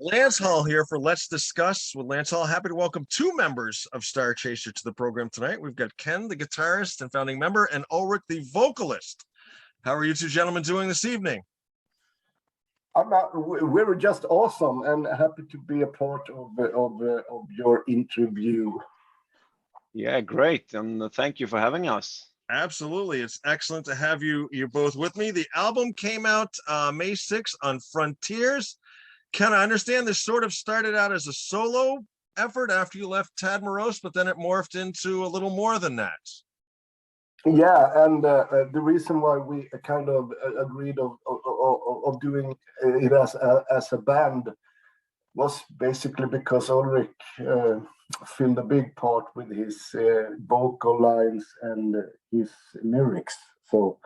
Lance Hall here for Let's Discuss with Lance Hall. Happy to welcome two members of Starchaser to the program tonight. We've got Ken, the guitarist and founding member, and Ulrich, the vocalist. How are you two gentlemen doing this evening? We're just awesome and happy to be a part of your interview. Yeah, great, and thank you for having us. Absolutely, it's excellent to have you both with me. The album came out May 6th on Frontiers. Ken, I understand this sort of started out as a solo effort after you left Tad Morose, but then it morphed into a little more than that. Yeah, and the reason why we kind of agreed of doing it as a band was basically because Ulrich filled a big part with his vocal lines and his lyrics. So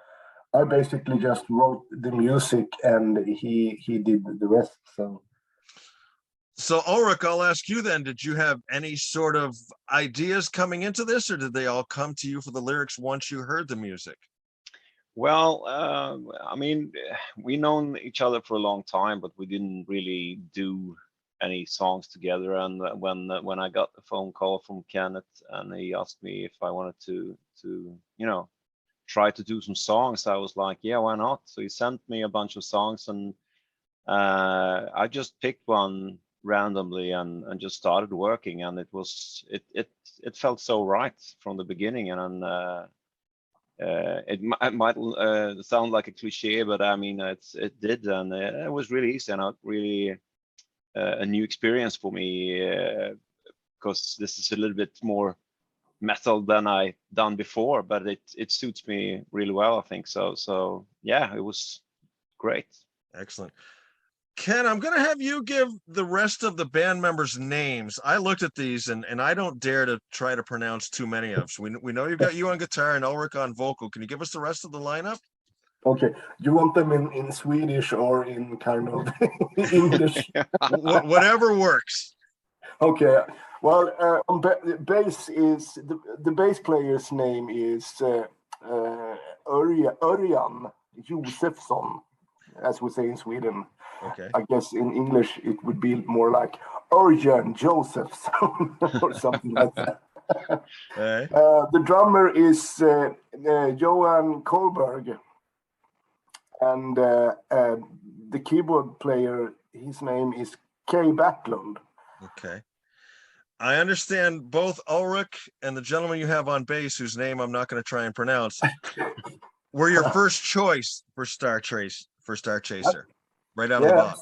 I basically just wrote the music and he did the rest. So Ulrich, I'll ask you then, did you have any sort of ideas coming into this, or did they all come to you for the lyrics once you heard the music? Well, I mean, we known each other for a long time, but we didn't really do any songs together. And when I got the phone call from Kenneth and he asked me if I wanted to try to do some songs, I was like, yeah, why not? So he sent me a bunch of songs, and I just picked one randomly and just started working, and it felt so right from the beginning. And it might sound like a cliche, but I mean it did, and it was really easy and really a new experience for me, because this is a little bit more metal than I done before, but it suits me really well, I think. So yeah, it was great. Excellent. Ken, I'm going to have you give the rest of the band members names. I looked at these and I don't dare to try to pronounce too many of them. So we know you've got you on guitar and Ulrich on vocal. Can you give us the rest of the lineup? Okay. You want them in Swedish or in kind of English? Whatever works. Okay. Well, on bass is the bass player's name is Örjan Josefsson, as we say in Sweden. Okay. I guess in English it would be more like Örjan Josefsson or something like that. Hey. The drummer is Johan Kohlberg, and the keyboard player, his name is Kay Backlund. Okay. I understand both Ulrich and the gentleman you have on bass, whose name I'm not going to try and pronounce, were your first choice for Starchaser, right out of the box.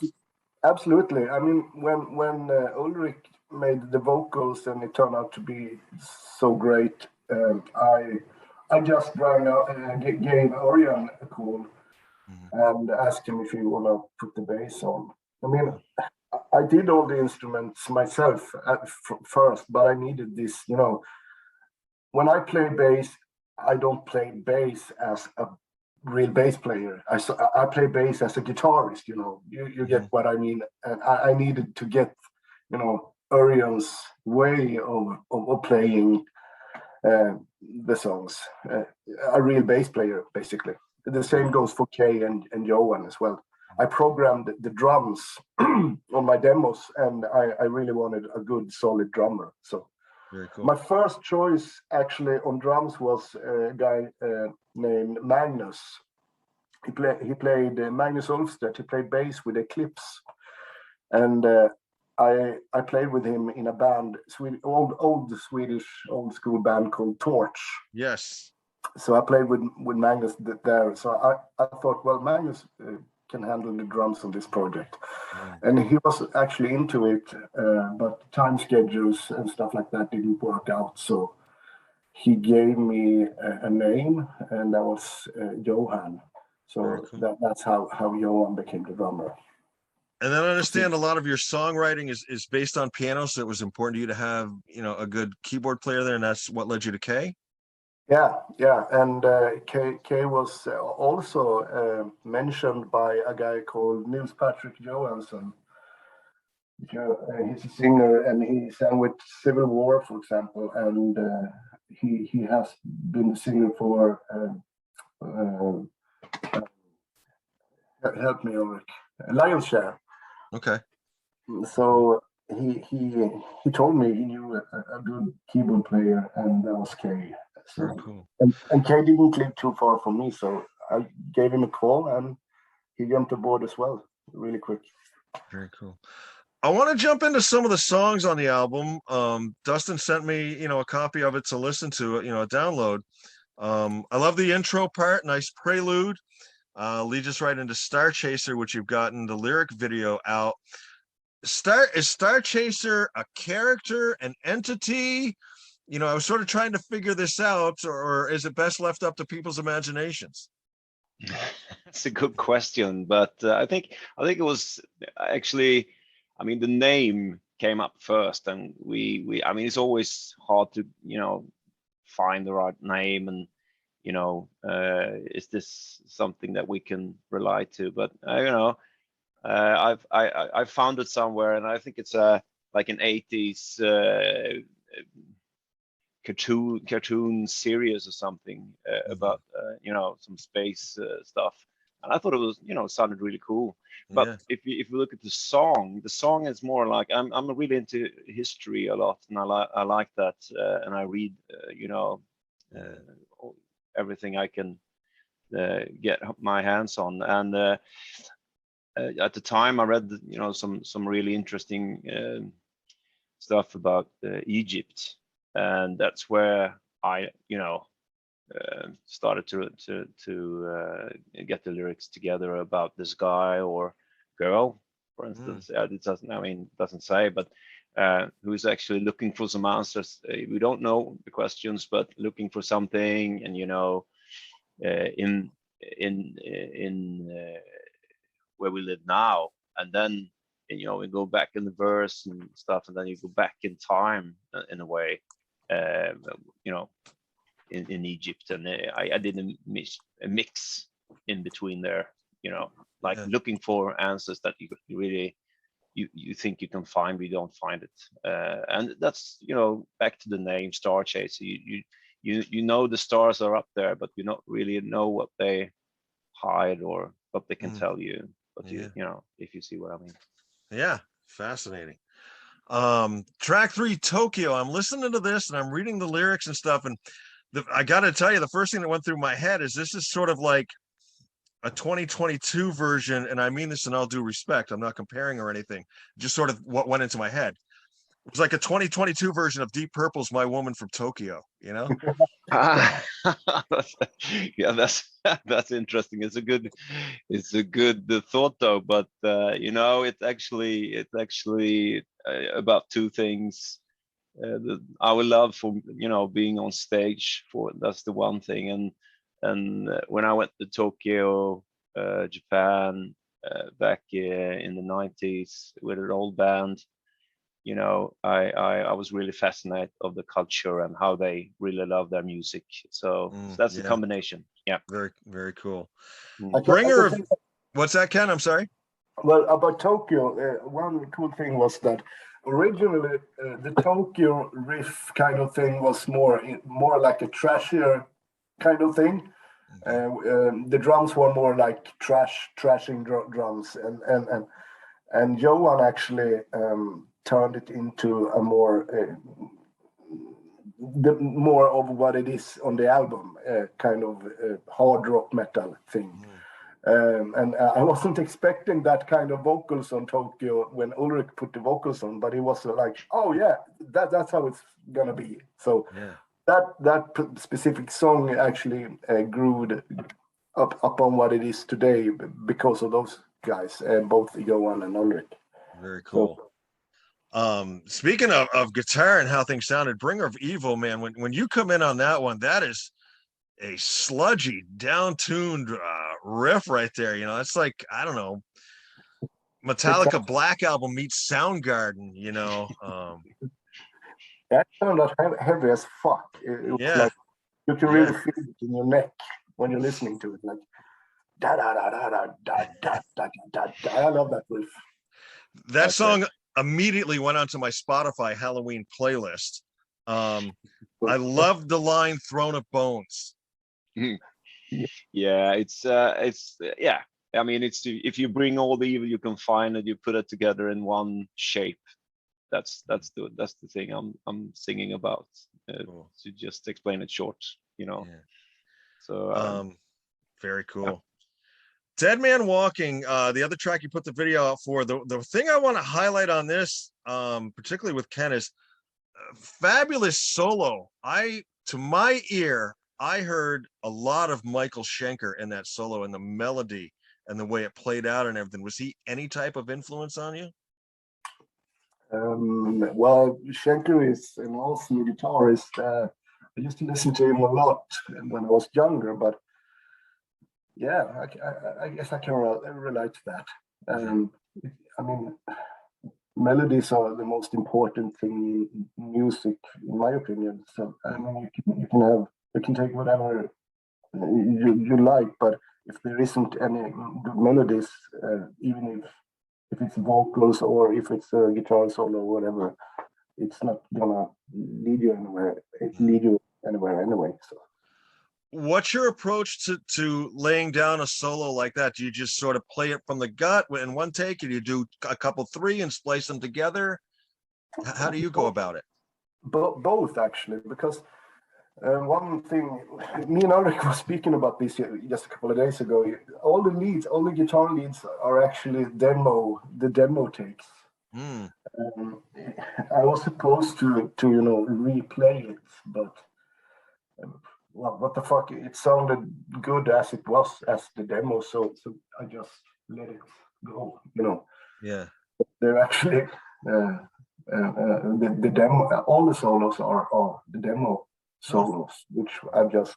Absolutely. I mean, when Ulrich made the vocals and it turned out to be so great, I just rang out and gave Örjan a call and asked him if he want to put the bass on. I mean, I did all the instruments myself first, but I needed this, when I play bass, I don't play bass as a real bass player. I play bass as a guitarist, you get what I mean. And I needed to get, Örjan's way of playing the songs. A real bass player, basically. The same goes for Kay and Johan as well. I programmed the drums on my demos, and I really wanted a good, solid drummer. So very cool. My first choice actually on drums was a guy named Magnus. He played Magnus Ulfstedt. He played bass with Eclipse, and I played with him in a band, old Swedish old school band called Torch. Yes. So I played with Magnus there. So I thought, well, Magnus can handle the drums on this project. And he was actually into it, but time schedules and stuff like that didn't work out. So he gave me a name, and that was Johan. So cool. That's how Johan became the drummer. And then I understand a lot of your songwriting is based on piano, so it was important to you to have, a good keyboard player there, and that's what led you to Kay? Yeah, and Kay was also mentioned by a guy called Nils Patrick Johansson. He's a singer, and he sang with Civil War, for example, and he has been a singer for help me, Ulrich. Lion's Share. Okay. So he told me he knew a good keyboard player, and that was Kay. Very So cool. and Kay didn't live too far from me, so I gave him a call, and he jumped aboard as well, really quick. Very cool. I want to jump into some of the songs on the album. Dustin sent me, a copy of it to listen to, a download. I love the intro part, nice prelude. Leads us right into Starchaser, which you've gotten the lyric video out. Is Starchaser a character, an entity? I was sort of trying to figure this out, or is it best left up to people's imaginations? That's a good question, but I think it was actually, I mean, the name came up first, and I mean, it's always hard to find the right name, and is this something that we can rely to? But I found it somewhere, and I think it's like an 80s cartoon series or something about some space stuff, and I thought it was sounded really cool. But Yeah. if you look at the song is more like I'm really into history a lot, and I like that, and I read everything I can get my hands on, and at the time I read some really interesting stuff about Egypt, and that's where I started to get the lyrics together about this guy or girl, for instance. It doesn't say, but who's actually looking for some answers. We don't know the questions, but looking for something, and in where we live now, and then we go back in the verse and stuff, and then you go back in time in a way, in Egypt, and I did a mix in between there, like looking for answers that you really you think you can find, but you don't find it, and that's back to the name Starchaser. You know the stars are up there, but you don't really know what they hide or what they can tell you. But if you see what I mean. Yeah, fascinating. Track 3, Tokyo. I'm listening to this and I'm reading the lyrics and stuff, and I got to tell you, the first thing that went through my head is this is sort of like a 2022 version, and I mean this in all due respect. I'm not comparing or anything. Just sort of what went into my head. It was like a 2022 version of Deep Purple's "My Woman from Tokyo." Yeah, that's interesting. It's a good thought though, but it's actually about two things. Our love for being on stage, that's the one thing, and when I went to Tokyo, Japan, back in the 90s with an old band, I was really fascinated of the culture and how they really love their music. So that's a combination. Yeah. Very, very cool. Bringer of what's that, Ken? I'm sorry. Well, about Tokyo, one cool thing was that originally the Tokyo riff kind of thing was more like a trashier kind of thing. The drums were more like trashing drums, and Johan actually turned it into a more of what it is on the album, kind of hard rock metal thing. And I wasn't expecting that kind of vocals on Tokyo when Ulrich put the vocals on, but it was like, oh yeah, that's how it's gonna be. So that specific song actually grew up on what it is today because of those guys, both Johan and Ulrich. Very cool. So, speaking of guitar and how things sounded, Bringer of Evil, man, when you come in on that one, that is a sludgy, down-tuned riff right there. It's like, I don't know, Metallica Black Album meets Soundgarden. That sounded heavy as fuck. It was like you can really feel it in your neck when you're listening to it, like da da da da da da da da da da. I love that riff. That song immediately went onto my Spotify Halloween playlist. I loved the line "Throne of Bones." Yeah, it's I mean, it's if you bring all the evil you can find and you put it together in one shape. That's the thing I'm singing about. Cool. To just explain it short, Yeah. So very cool. Dead Man Walking, the other track you put the video out for. The thing I want to highlight on this, particularly with Ken, is fabulous solo. To my ear, I heard a lot of Michael Schenker in that solo, and the melody and the way it played out and everything. Was he any type of influence on you? Well, Schenker is an awesome guitarist. I used to listen to him a lot when I was younger, but yeah, I guess I can relate to that. I mean, melodies are the most important thing in music, in my opinion. So I mean, you can take whatever you like, but if there isn't any good melodies, even if it's vocals or if it's a guitar solo or whatever, it's not gonna lead you anywhere anyway. So what's your approach to laying down a solo like that? Do you just sort of play it from the gut in one take, or do you do a couple three and splice them together? How do you go about it? Both actually, because one thing, me and Ulrich were speaking about this just a couple of days ago. All the guitar leads are actually the demo takes. I was supposed to replay it, but well, what the fuck? It sounded good as it was as the demo, so I just let it go. Yeah. They're actually the demo. All the solos are the demo solos, which I've just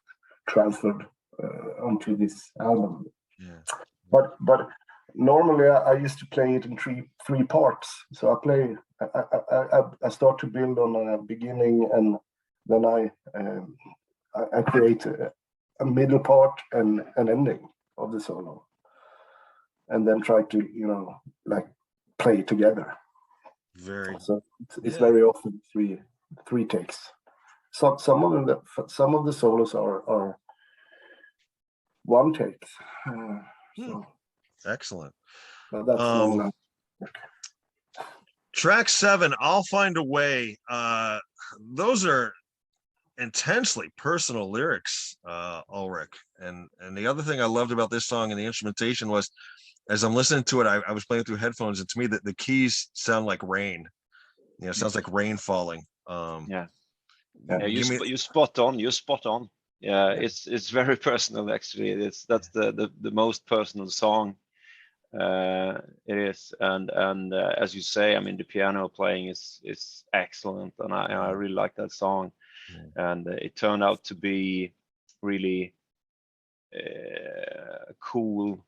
transferred onto this album. Yeah. But normally I used to play it in three parts. So I start to build on a beginning, and then I create a middle part and an ending of the solo, and then try to like play it together. So it's very often three takes. So some of the solos are one take. So excellent. That's track 7, I'll Find a Way. Those are intensely personal lyrics, Ulrich. And the other thing I loved about this song and the instrumentation was, as I'm listening to it, I was playing through headphones, and to me the keys sound like rain. It sounds like rain falling. You spot on. Yeah, it's very personal actually. That's the most personal song. It is, and as you say, I mean, the piano playing is excellent, and I really like that song. And it turned out to be really a cool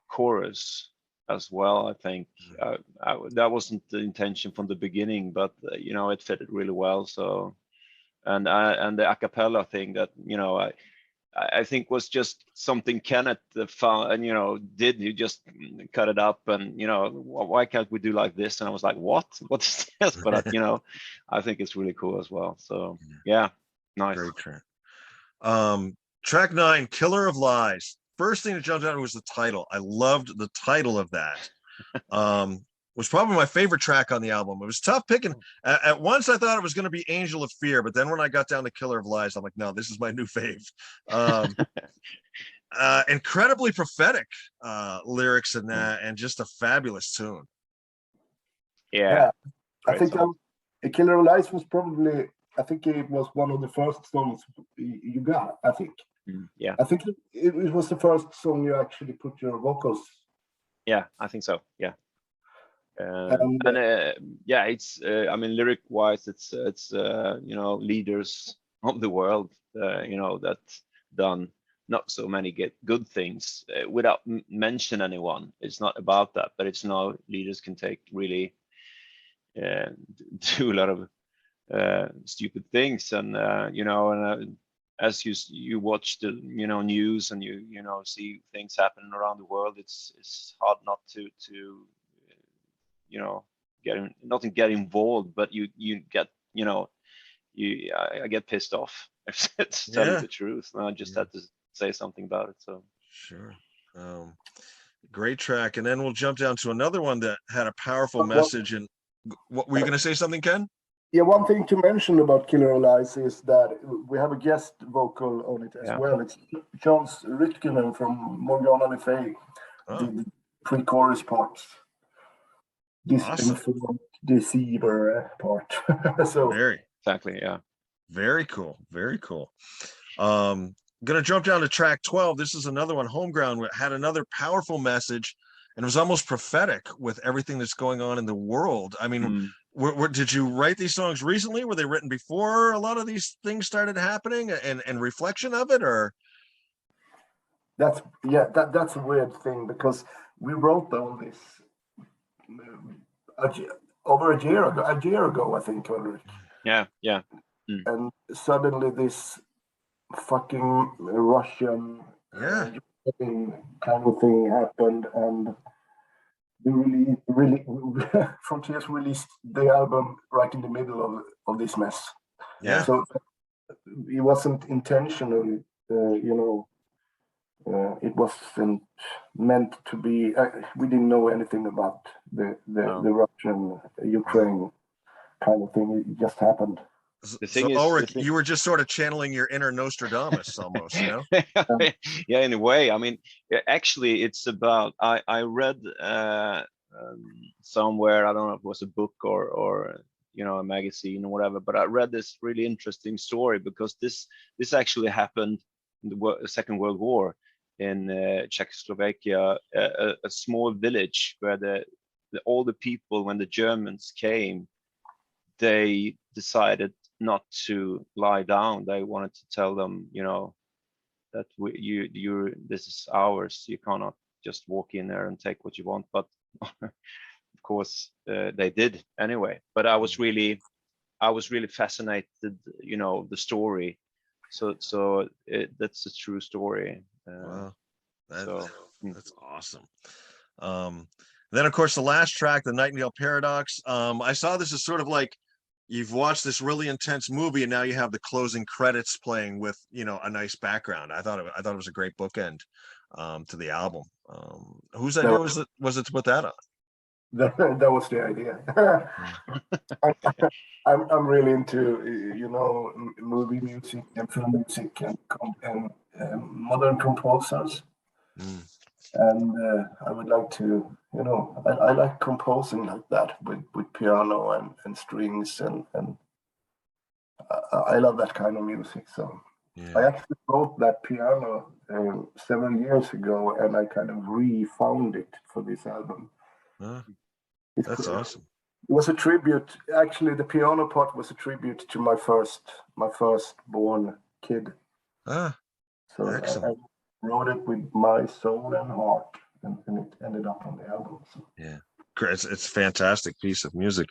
chorus as well. I think that wasn't the intention from the beginning, but it fitted really well. So, and the a cappella thing that I think was just something Kenneth found and did. You just cut it up and why can't we do like this? And I was like, what is this? But I think it's really cool as well. So yeah, nice. Great track. Track 9, Killer of Lies. First thing that jumped out was the title. I loved the title of that. Was probably my favorite track on the album. It was tough picking. At once I thought it was going to be Angel of Fear, but then when I got down to Killer of Lies, I'm like, no, this is my new fave. Incredibly prophetic lyrics in that, and just a fabulous tune. Yeah. I think Killer of Lies was probably, I think it was one of the first songs you got, I think. Yeah. I think it was the first song you actually put your vocals. Yeah, I think so. Yeah. It's I mean, lyric wise, it's leaders of the world that done not so many good things without mention anyone. It's not about that, but it's leaders can take really do a lot of stupid things, and as you watch the news and you see things happening around the world, it's hard not to get involved, but you get I get pissed off if it's telling the truth, and I just had to say something about it. So sure. Great track. And then we'll jump down to another one that had a powerful message. And what were you going to say something, Ken? Yeah, one thing to mention about Killer All Eyes is that we have a guest vocal on it as well. It's Charles Ritkinen from Morgana Le Fay, the pre-chorus parts. This awesome. Deceiver part. So exactly, yeah. Very cool. Very cool. Gonna jump down to track 12. This is another one, Homeground, had another powerful message, and it was almost prophetic with everything that's going on in the world. I mean, did you write these songs recently? Were they written before a lot of these things started happening, and reflection of it, or? That's a weird thing, because we wrote all this over a year ago, I think, Ulrich. Yeah. And suddenly this fucking Russian kind of thing happened, and we really Frontiers released the album right in the middle of this mess. Yeah. So it wasn't intentional, it wasn't meant to be. We didn't know anything about the Russian Ukraine kind of thing. It just happened. So Ulrich, you were just sort of channeling your inner Nostradamus almost, you know? Yeah, in a way. I mean, actually, it's about, I read somewhere, I don't know if it was a book or a magazine or whatever, but I read this really interesting story, because this actually happened in the Second World War in Czechoslovakia, a small village where all the people, when the Germans came, they decided not to lie down. They wanted to tell them, that this is ours. You cannot just walk in there and take what you want. But of course, they did anyway. But I was really fascinated, the story. So that's a true story. Wow, that's awesome. Then of course the last track, the Nightmail Paradox. I saw this as sort of like, you've watched this really intense movie, and now you have the closing credits playing with, a nice background. I thought it was a great bookend to the album. Whose idea was it to put that on? That was the idea. I'm really into movie music and film music and modern composers. And I would like to, I like composing like that with piano and strings, and I love that kind of music. So I actually wrote that piano several years ago, and I kind of re-found it for this album. That's awesome. It was a tribute. Actually, the piano part was a tribute to my firstborn kid. So excellent. I wrote it with my soul and heart, and it ended up on the album. So. Yeah, it's a fantastic piece of music.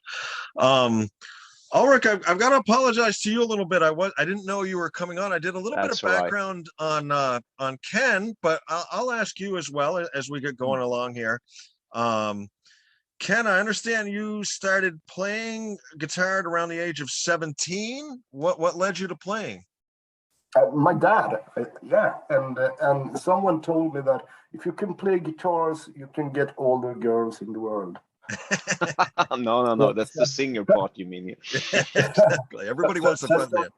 Ulrich, I've got to apologize to you a little bit. I didn't know you were coming on. I did a little bit of background on Ken, but I'll ask you as well as we get going along here. Ken, I understand you started playing guitar at around the age of 17. What led you to playing? My dad, and someone told me that if you can play guitars, you can get all the girls in the world. No, that's the singer part you mean. Exactly. Everybody wants to play that.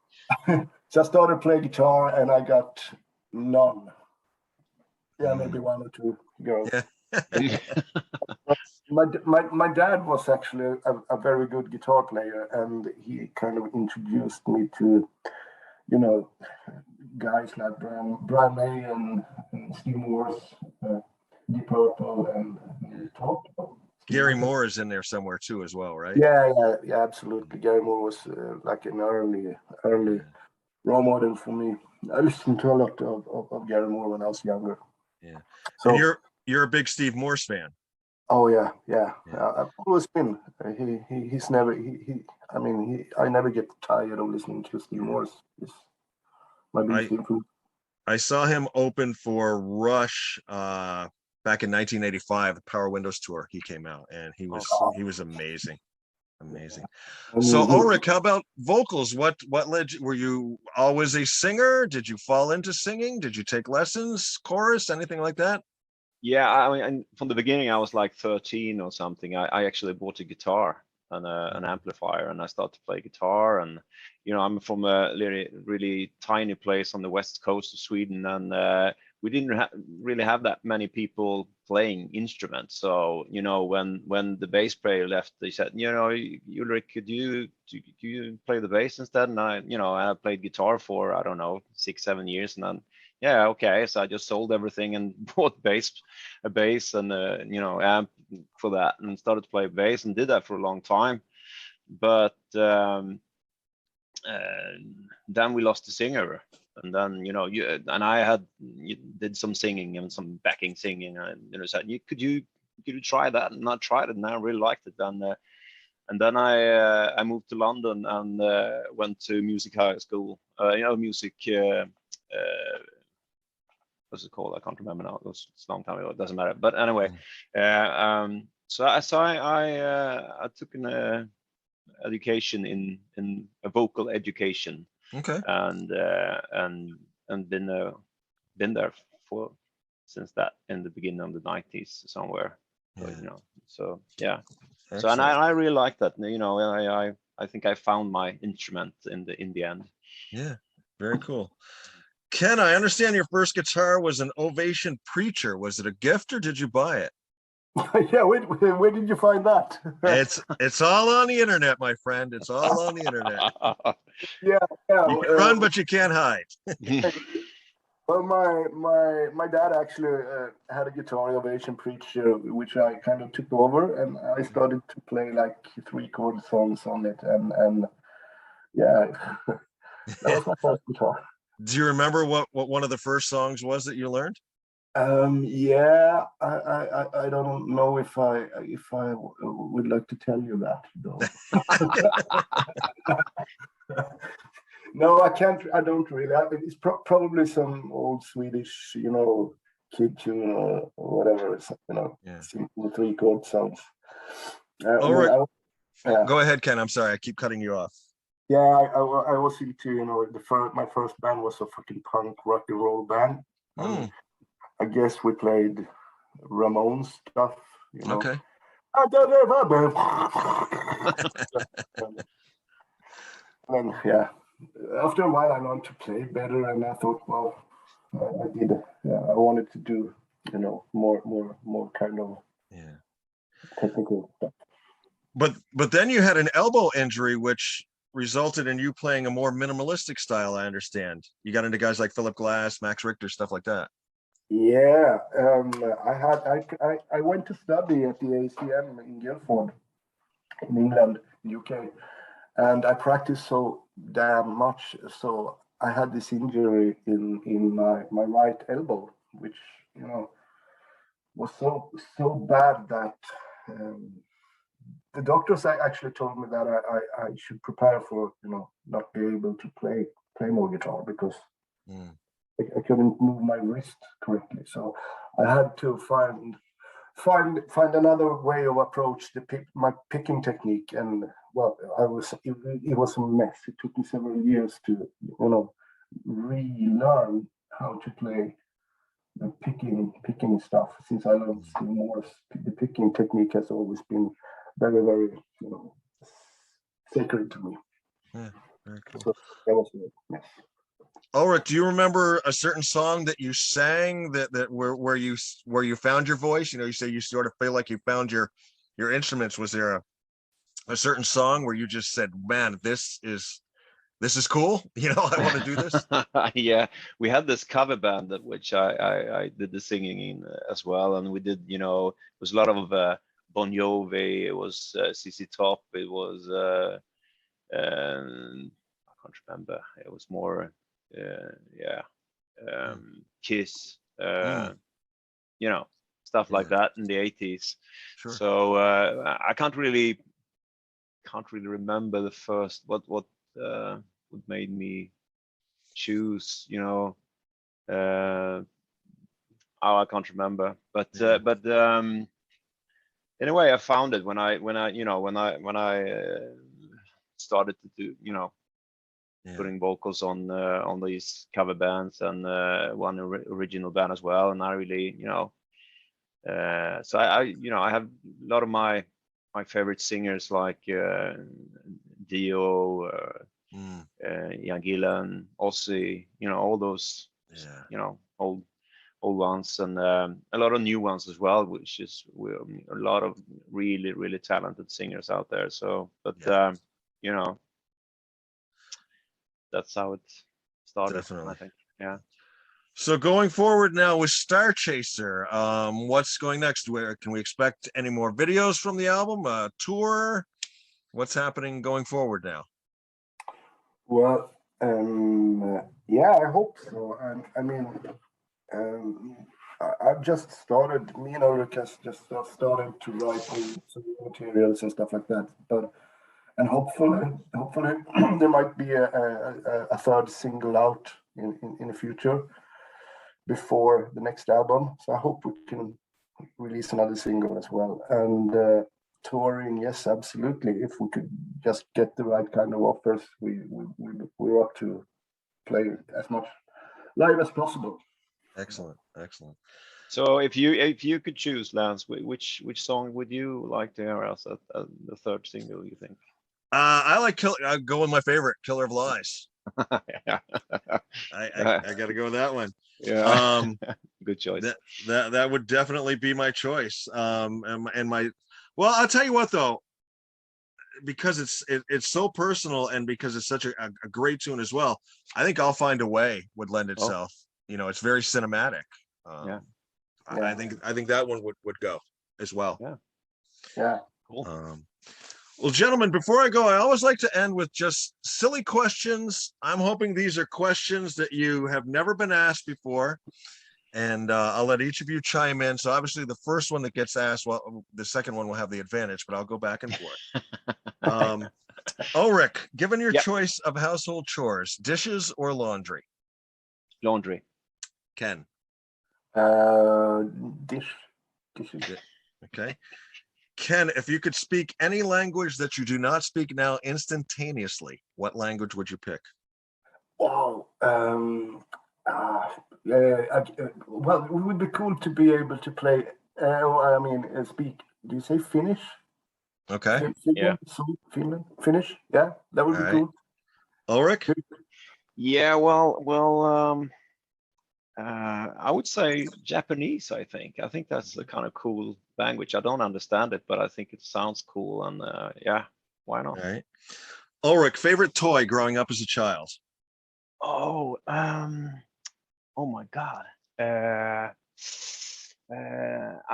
So I started playing guitar, and I got none. Yeah, maybe one or two girls. Yeah. My dad was actually a very good guitar player, and he kind of introduced me to, guys like Brian May and Steve Morse, Deep Purple, and Top. Gary Moore is in there somewhere too, as well, right? Yeah, absolutely. Gary Moore was like an early role model for me. I listened to a lot of Gary Moore when I was younger. Yeah. So and you're a big Steve Morse fan. Oh yeah. I've always been. He's never. I never get tired of listening to Steve Morse. I saw him open for Rush back in 1985, the Power Windows tour. He came out, and he was amazing. So Ulrich, how about vocals? What led you? Were you always a singer? Did you fall into singing? Did you take lessons, chorus, anything like that? Yeah, I mean, and from the beginning, I was like 13 or something. I actually bought a guitar and an amplifier, and I started to play guitar. And I'm from a really tiny place on the west coast of Sweden, and we didn't really have that many people playing instruments. So when the bass player left, they said, Ulrich, could you play the bass instead? And I played guitar for, I don't know, 6-7 years, and then yeah, okay. So I just sold everything and bought a bass and amp for that, and started to play bass and did that for a long time. But then we lost the singer, and then and I did some singing and some backing singing, and said, could you try that? And I tried it, and I really liked it. And then I moved to London and went to music high school. Music. What's it called? I can't remember now. It's a long time ago. It doesn't matter. But anyway, so I took an education in a vocal education. Okay. And been there for since that in the beginning of the 90s somewhere. Yeah. So yeah. Excellent. So and I really like that. I think I found my instrument in the end. Yeah. Very cool. Ken, I understand your first guitar was an Ovation Preacher. Was it a gift or did you buy it? Yeah, where did you find that? It's all on the internet, my friend. It's all on the internet. Yeah. You can run, but you can't hide. Well, my dad actually had a guitar, Ovation Preacher, which I kind of took over, and I started to play like 3-chord songs on it, and yeah, that was my first guitar. Do you remember what one of the first songs was that you learned? Yeah, I don't know if I would like to tell you that though. No, I can't. I don't really. It's probably some old Swedish, kid tune or whatever. Yeah. Simple 3-chord songs. Right. Go ahead, Ken. I'm sorry. I keep cutting you off. Yeah, I was into, my first band was a fucking punk rock and roll band. I guess we played Ramones stuff, Okay. And yeah, after a while I learned to play better, and I thought, well, I wanted to do, more kind of technical stuff. But then you had an elbow injury, which resulted in you playing a more minimalistic style, I understand. You got into guys like Philip Glass, Max Richter, stuff like that. Yeah, I went to study at the ACM in Guildford, in England, UK, and I practiced so damn much. So I had this injury in my right elbow, which was so bad that the doctors actually told me that I should prepare for not be able to play more guitar because I couldn't move my wrist correctly. So I had to find another way of approach my picking technique. And well, it was a mess. It took me several years to relearn how to play the picking stuff, since I love more. The picking technique has always been very, very sacred to me. Yeah, very cool. So that was a mess. Ulrich, do you remember a certain song that you sang that where you found your voice? You say you sort of feel like you found your instruments. Was there a certain song where you just said, man, this is cool? I want to do this. Yeah, we had this cover band which I did the singing in as well, and we did, it was a lot of Bon Jovi, it was CC Top, it was I can't remember, it was more Kiss, stuff like that in the 80s. Sure. So I can't really remember the first what made me choose, I can't remember, but anyway, I found it when I started to do, putting vocals on these cover bands and one original band as well, and I really, So I have a lot of my favorite singers like Dio, Ian Gillan, Ozzy, all those, old ones, and a lot of new ones as well, which is a lot of really, really talented singers out there. So, but that's how it started. Definitely. I think. Yeah. So going forward now with Starchaser, what's going next? Where can we expect any more videos from the album? Tour? What's happening going forward now? Well, yeah, I hope so. I mean, I've just started. Me and Ulrich has just started to write some materials and stuff like that. And hopefully, there might be a third single out in the future before the next album. So I hope we can release another single as well. And touring, yes, absolutely. If we could just get the right kind of offers, we're up to play as much live as possible. Excellent. So if you could choose, Lance, which song would you like to hear as the third single, you think? I like I go with my favorite, Killer of Lies. Yeah. I got to go with that one. Yeah. Good choice. That would definitely be my choice. And my, well, I'll tell you what though, because it's so personal and because it's such a great tune as well, I think I'll Find a Way would lend itself. It's very cinematic. I think that one would go as well. Yeah. Cool. Well, gentlemen, before I go, I always like to end with just silly questions. I'm hoping these are questions that you have never been asked before, and I'll let each of you chime in. So obviously the first one that gets asked, well, the second one will have the advantage, but I'll go back and forth. Ulrich, given your choice of household chores, dishes or laundry? Laundry. Ken? Dishes. Okay. Ken, if you could speak any language that you do not speak now instantaneously, what language would you pick? Wow. Well, it would be cool to be able to play. Speak. Do you say Finnish? Okay. Finland. Finnish. Yeah, that would be cool. Ulrich? Yeah. Well. I would say Japanese. I think that's a kind of cool language. I don't understand it, but I think it sounds cool, and why not? All right. Ulrich, favorite toy growing up as a child? Oh my God. I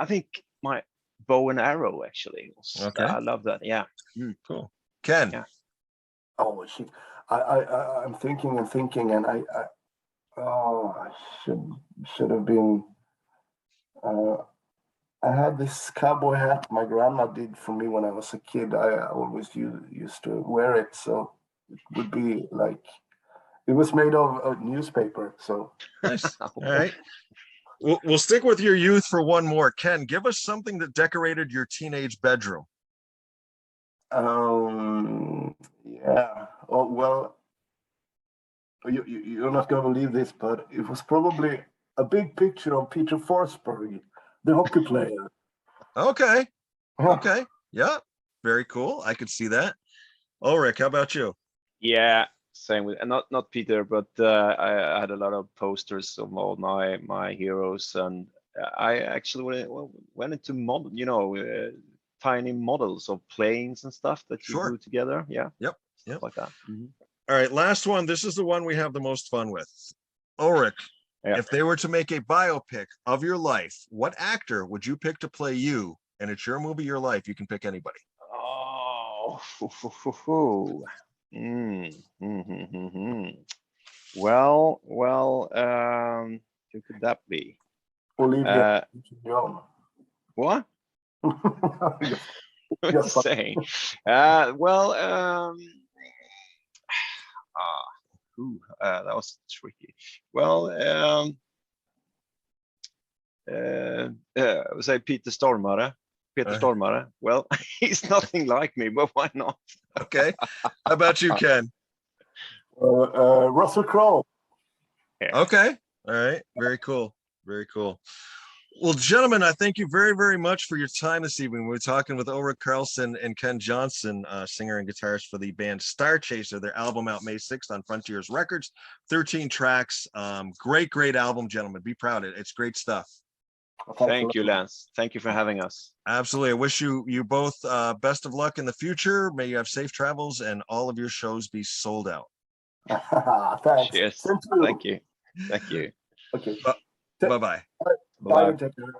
think my bow and arrow actually. Okay. I love that. Yeah. Cool. Ken? Yeah. Oh shit! I'm thinking, and I should have been. I had this cowboy hat my grandma did for me when I was a kid. I always used to wear it, so it would be like it was made of a newspaper. So nice. All right. We'll stick with your youth for one more. Ken, give us something that decorated your teenage bedroom. Yeah. Oh well. You're not going to believe this, but it was probably a big picture of Peter Forsberg, the hockey player. Okay. Okay. Yeah. Very cool. I could see that. Ulrich, how about you? Yeah. Same with not Peter, but I had a lot of posters of all my heroes, and I actually went into model, tiny models of planes and stuff that you glue together. Yeah. Yep. Stuff like that. Mm-hmm. All right, last one. This is the one we have the most fun with. Ulrich, if they were to make a biopic of your life, what actor would you pick to play you? And it's your movie, your life. You can pick anybody. Oh, Well, who could that be? Olivia. What? What are you saying? That was tricky. Well, I would say Peter Stormare. Well, he's nothing like me, but why not? Okay. How about you, Ken? Russell Crowe. Yeah. Okay. All right. Very cool. Very cool. Well, gentlemen, I thank you very, very much for your time this evening. We're talking with Ulrich Carlsson and Ken Jonsson, singer and guitarist for the band Starchaser. Their album out May 6th on Frontiers Records, 13 tracks. Great album, gentlemen. Be proud of it. It's great stuff. Thank you, Lance. Thank you for having us. Absolutely. I wish you both best of luck in the future. May you have safe travels and all of your shows be sold out. Thanks. Cheers. Thank you. Thank you. Okay. Bye-bye. Bye. Take care.